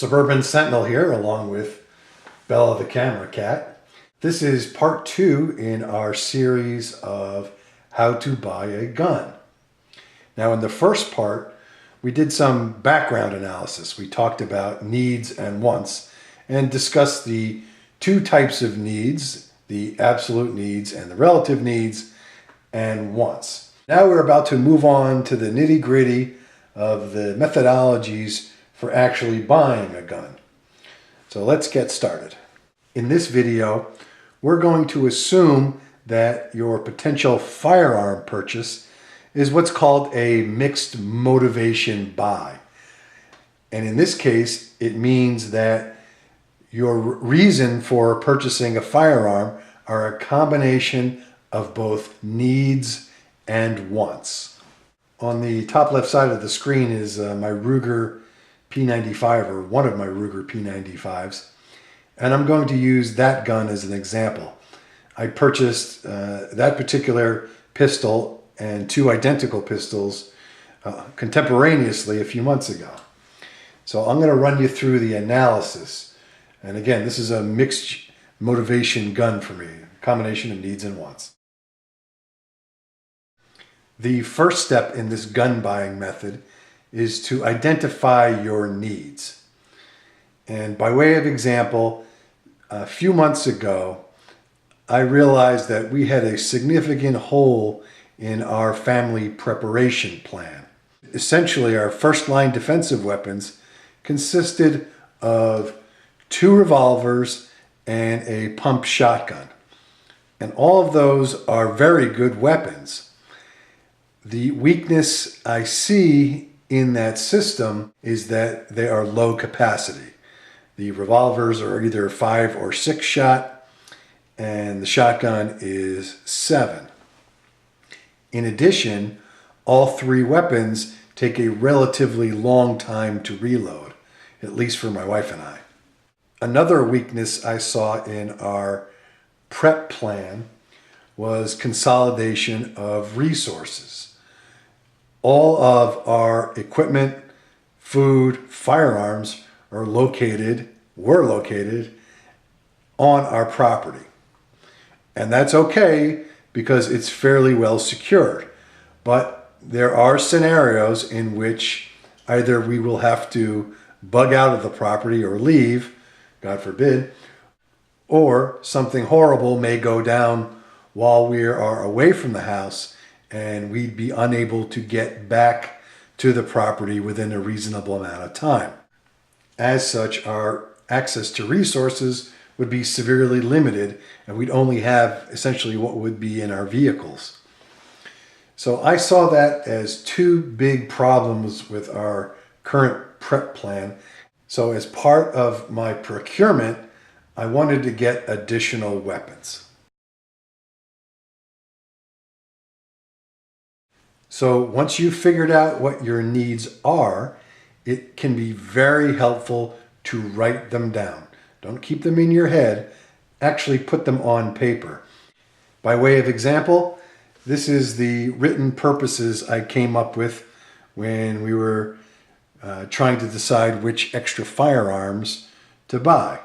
Suburban Sentinel here, along with Bella the camera cat. This is part 2 in our series of how to buy a gun. Now, in the first part, we did some background analysis. We talked about needs and wants and discussed the two types of needs, the absolute needs and the relative needs and wants. Now we're about to move on to the nitty-gritty of the methodologies for actually buying a gun. So let's get started. In this video, we're going to assume that your potential firearm purchase is what's called a mixed motivation buy. And in this case, it means that your reason for purchasing a firearm are a combination of both needs and wants. On the top left side of the screen is my Ruger P95, or one of my Ruger P95s, and I'm going to use that gun as an example. I purchased that particular pistol and two identical pistols contemporaneously a few months ago. So I'm going to run you through the analysis. And again, this is a mixed motivation gun for me, a combination of needs and wants. The first step in this gun buying method is to identify your needs. And by way of example, a few months ago, I realized that we had a significant hole in our family preparation plan. Essentially, our first-line defensive weapons consisted of 2 revolvers and a pump shotgun. And all of those are very good weapons. The weakness I see in that system is that they are low capacity. The revolvers are either 5 or 6 shot, and the shotgun is 7. In addition, all 3 weapons take a relatively long time to reload, at least for my wife and I. Another weakness I saw in our prep plan was consolidation of resources. All of our equipment, food, firearms were located on our property. And that's okay because it's fairly well secured. But there are scenarios in which either we will have to bug out of the property or leave, God forbid, or something horrible may go down while we are away from the house and we'd be unable to get back to the property within a reasonable amount of time. As such, our access to resources would be severely limited, and we'd only have essentially what would be in our vehicles. So I saw that as 2 big problems with our current prep plan. So as part of my procurement, I wanted to get additional weapons. So once you've figured out what your needs are, it can be very helpful to write them down. Don't keep them in your head, actually put them on paper. By way of example, this is the written purposes I came up with when we were trying to decide which extra firearms to buy.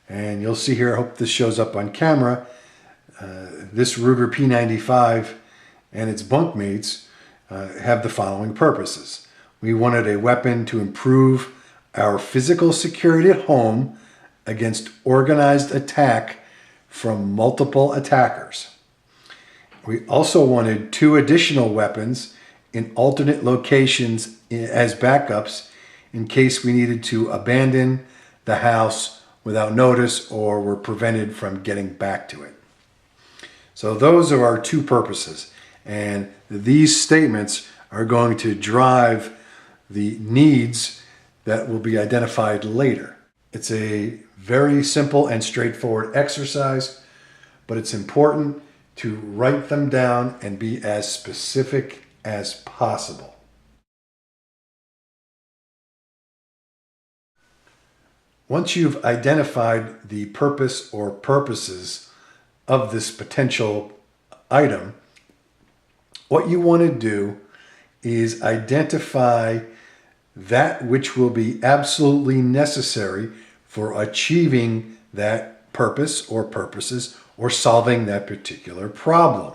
And you'll see here, I hope this shows up on camera, this Ruger P95 and its bunkmates have the following purposes. We wanted a weapon to improve our physical security at home against organized attack from multiple attackers. We also wanted 2 additional weapons in alternate locations as backups in case we needed to abandon the house without notice or were prevented from getting back to it. So those are our 2 purposes. And these statements are going to drive the needs that will be identified later. It's a very simple and straightforward exercise, but it's important to write them down and be as specific as possible. Once you've identified the purpose or purposes of this potential item, what you want to do is identify that which will be absolutely necessary for achieving that purpose or purposes or solving that particular problem.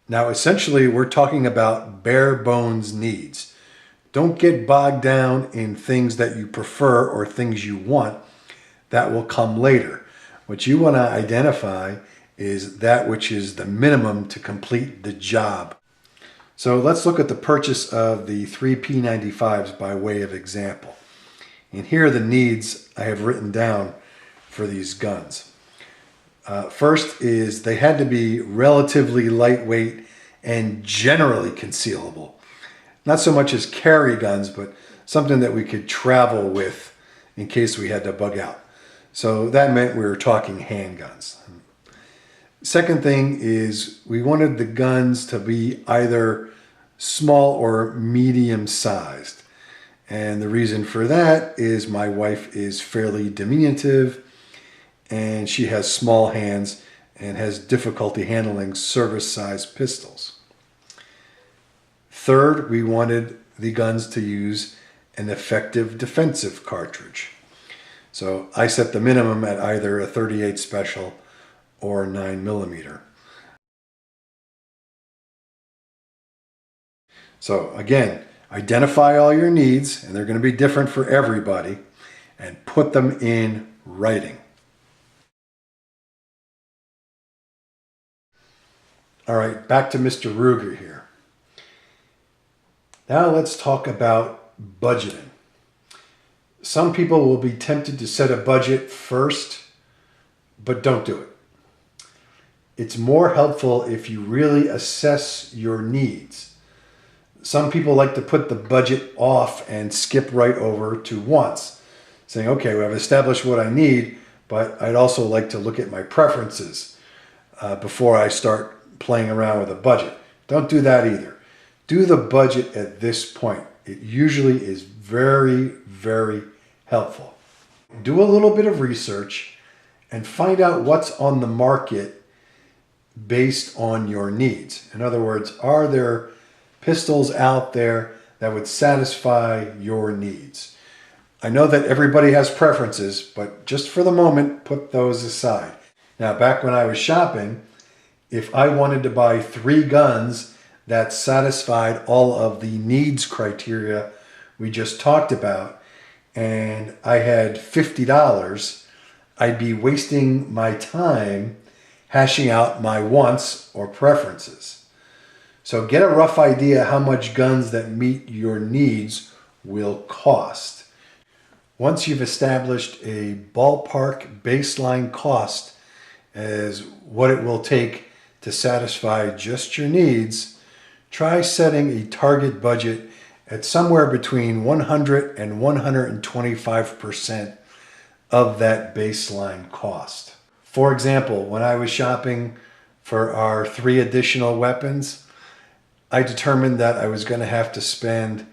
Now, essentially, we're talking about bare bones needs. Don't get bogged down in things that you prefer or things you want. That will come later. What you want to identify is that which is the minimum to complete the job. So let's look at the purchase of the 3 P95s by way of example. And here are the needs I have written down for these guns. First is they had to be relatively lightweight and generally concealable. Not so much as carry guns, but something that we could travel with in case we had to bug out. So that meant we were talking handguns. Second thing is we wanted the guns to be either small or medium sized. And the reason for that is my wife is fairly diminutive and she has small hands and has difficulty handling service-sized pistols. Third, we wanted the guns to use an effective defensive cartridge. So I set the minimum at either a 38 Special or 9mm. So again, identify all your needs, and they're going to be different for everybody, and put them in writing. All right, back to Mr. Ruger here. Now let's talk about budgeting. Some people will be tempted to set a budget first, but don't do it. It's more helpful if you really assess your needs. Some people like to put the budget off and skip right over to wants, saying, okay, well, I've established what I need, but I'd also like to look at my preferences before I start playing around with a budget. Don't do that either. Do the budget at this point. It usually is very, very helpful. Do a little bit of research and find out what's on the market based on your needs. In other words, are there pistols out there that would satisfy your needs? I know that everybody has preferences, but just for the moment, put those aside. Now, back when I was shopping, if I wanted to buy 3 guns that satisfied all of the needs criteria we just talked about, and I had $50, I'd be wasting my time hashing out my wants or preferences. So get a rough idea how much guns that meet your needs will cost. Once you've established a ballpark baseline cost as what it will take to satisfy just your needs, try setting a target budget at somewhere between 100 and 125% of that baseline cost. For example, when I was shopping for our 3 additional weapons, I determined that I was going to have to spend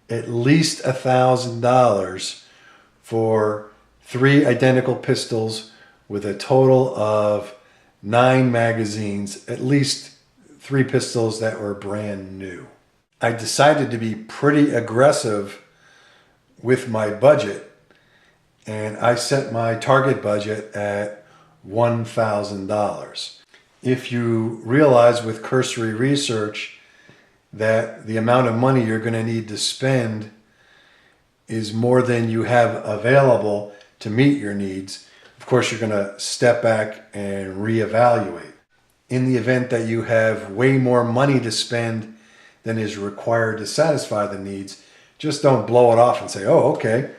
at least $1,000 for 3 identical pistols with a total of 9 magazines, at least 3 pistols that were brand new. I decided to be pretty aggressive with my budget, and I set my target budget at $1,000. If you realize with cursory research that the amount of money you're going to need to spend is more than you have available to meet your needs, of course you're going to step back and reevaluate. In the event that you have way more money to spend than is required to satisfy the needs, just don't blow it off and say, oh, okay,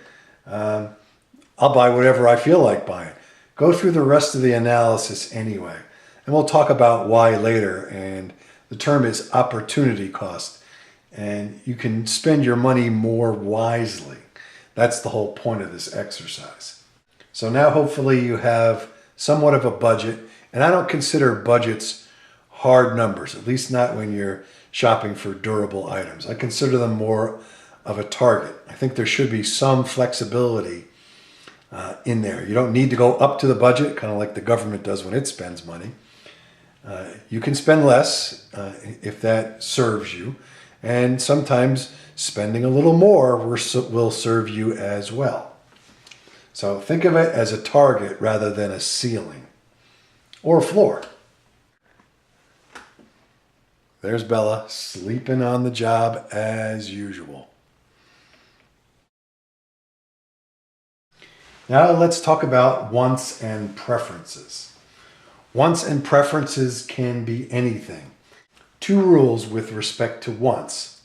I'll buy whatever I feel like buying. Go through the rest of the analysis anyway. And we'll talk about why later. And the term is opportunity cost. And you can spend your money more wisely. That's the whole point of this exercise. So now hopefully you have somewhat of a budget. And I don't consider budgets hard numbers, at least not when you're shopping for durable items. I consider them more of a target. I think there should be some flexibility in there. You don't need to go up to the budget, kind of like the government does when it spends money. You can spend less if that serves you. And sometimes spending a little more will serve you as well. So think of it as a target rather than a ceiling or a floor. There's Bella sleeping on the job as usual. Now let's talk about wants and preferences. Wants and preferences can be anything. 2 rules with respect to wants.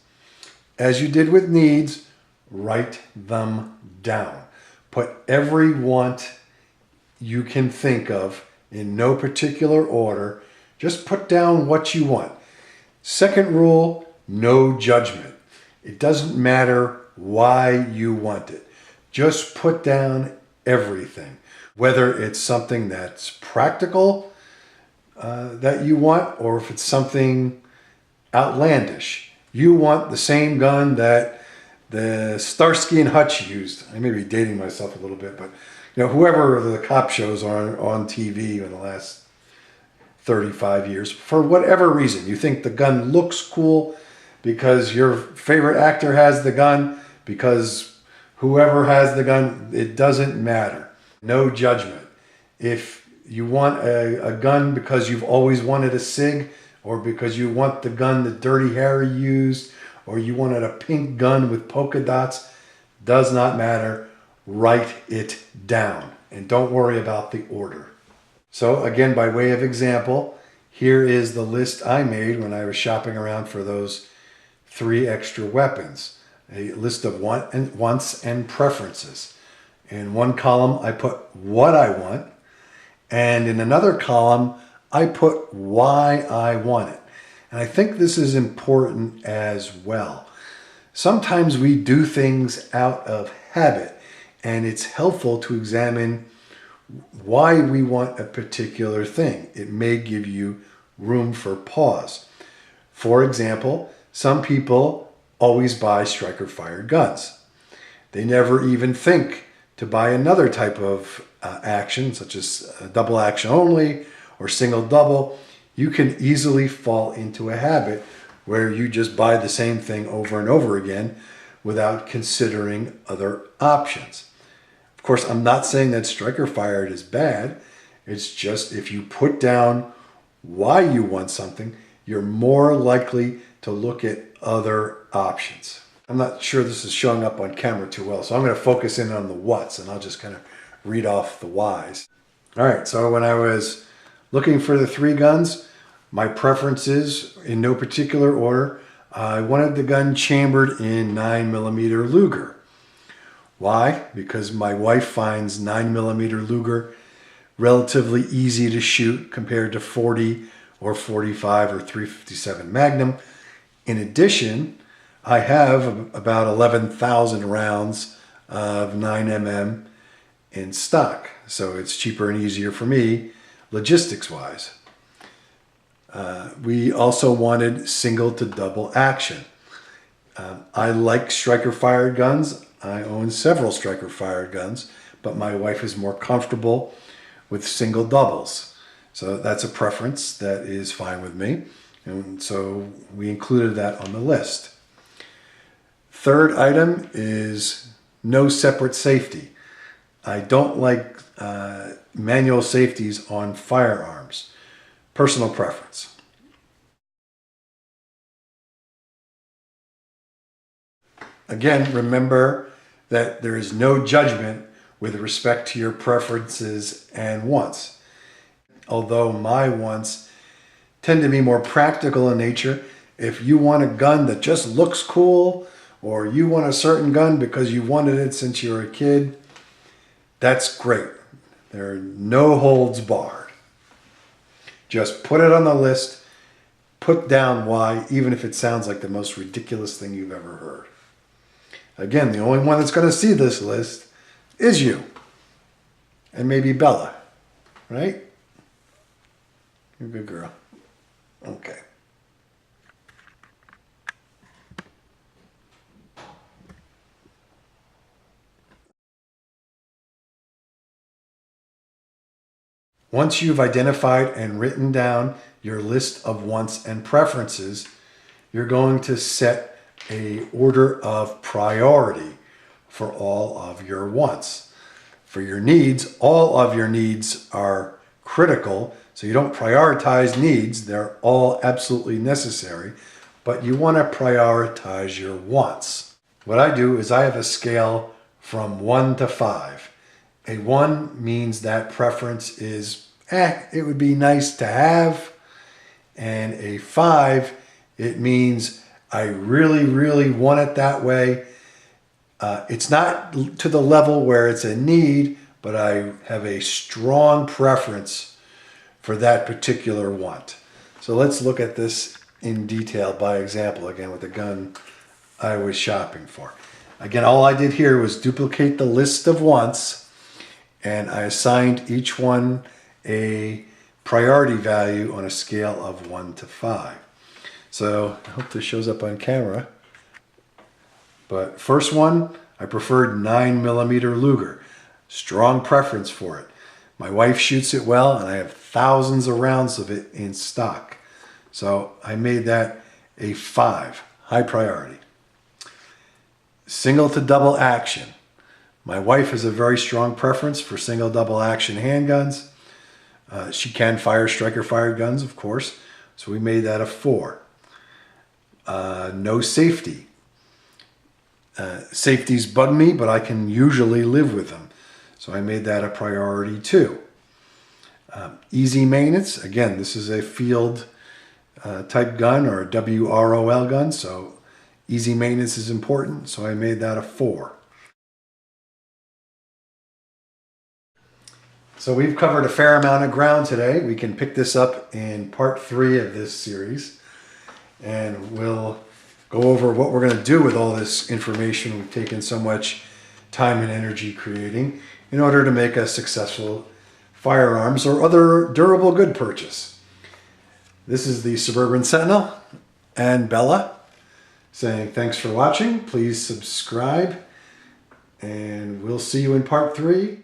As you did with needs, write them down. Put every want you can think of in no particular order. Just put down what you want. Second rule, no judgment. It doesn't matter why you want it. Just put down everything. Whether it's something that's practical that you want, or if it's something outlandish. You want the same gun that the Starsky and Hutch used. I may be dating myself a little bit, but whoever the cop shows are on TV in the last 35 years, for whatever reason, you think the gun looks cool because your favorite actor has the gun, because whoever has the gun, it doesn't matter. No judgment. If you want a gun because you've always wanted a SIG, or because you want the gun that Dirty Harry used, or you wanted a pink gun with polka dots, does not matter. Write it down and don't worry about the order. So again, by way of example, here is the list I made when I was shopping around for those 3 extra weapons. A list of wants and preferences. In one column, I put what I want, and in another column, I put why I want it. And I think this is important as well. Sometimes we do things out of habit, and it's helpful to examine why we want a particular thing. It may give you room for pause. For example, some people always buy striker-fired guns. They never even think to buy another type of action, such as double action only or single double. You can easily fall into a habit where you just buy the same thing over and over again without considering other options. Of course, I'm not saying that striker fired is bad. It's just if you put down why you want something, you're more likely to look at other options. I'm not sure this is showing up on camera too well, so I'm going to focus in on the whats, and I'll just kind of read off the whys. All right, so when I was looking for the 3 guns, my preferences in no particular order, I wanted the gun chambered in 9mm Luger. Why? Because my wife finds 9mm Luger relatively easy to shoot compared to 40 or 45 or 357 Magnum. In addition, I have about 11,000 rounds of 9mm in stock, so it's cheaper and easier for me logistics-wise. We also wanted single to double action. I like striker-fired guns. I own several striker-fired guns, but my wife is more comfortable with single doubles. So that's a preference that is fine with me. And so we included that on the list. Third item is no separate safety. I don't like manual safeties on firearms. Personal preference. Again, remember that there is no judgment with respect to your preferences and wants. Although my wants tend to be more practical in nature, if you want a gun that just looks cool, or you want a certain gun because you wanted it since you were a kid, that's great. There are no holds barred. Just put it on the list, put down why, even if it sounds like the most ridiculous thing you've ever heard. Again, the only one that's going to see this list is you. And maybe Bella, right? You're a good girl. Okay. Once you've identified and written down your list of wants and preferences, you're going to set a order of priority for all of your wants. For your needs, all of your needs are critical, so you don't prioritize needs. They're all absolutely necessary, but you want to prioritize your wants. What I do is I have a scale from 1 to 5. A 1 means that preference is, it would be nice to have. And a 5, it means I really, really want it that way. It's not to the level where it's a need, but I have a strong preference for that particular want. So let's look at this in detail by example again with the gun I was shopping for. Again, all I did here was duplicate the list of wants, and I assigned each one a priority value on a scale of 1 to 5. So I hope this shows up on camera. But first one, I preferred 9mm Luger. Strong preference for it. My wife shoots it well, and I have thousands of rounds of it in stock. So I made that a 5, high priority. Single to double action. My wife has a very strong preference for single double action handguns. She can fire striker fired guns, of course, so we made that a 4. No safety. Safeties bug me, but I can usually live with them, so I made that a priority 2. Easy maintenance. Again, this is a field type gun or a WROL gun, so easy maintenance is important, so I made that a 4. So we've covered a fair amount of ground today. We can pick this up in part 3 of this series, and we'll go over what we're going to do with all this information we've taken so much time and energy creating in order to make a successful firearms or other durable good purchase. This is the Suburban Sentinel and Bella saying thanks for watching. Please subscribe, and we'll see you in part 3.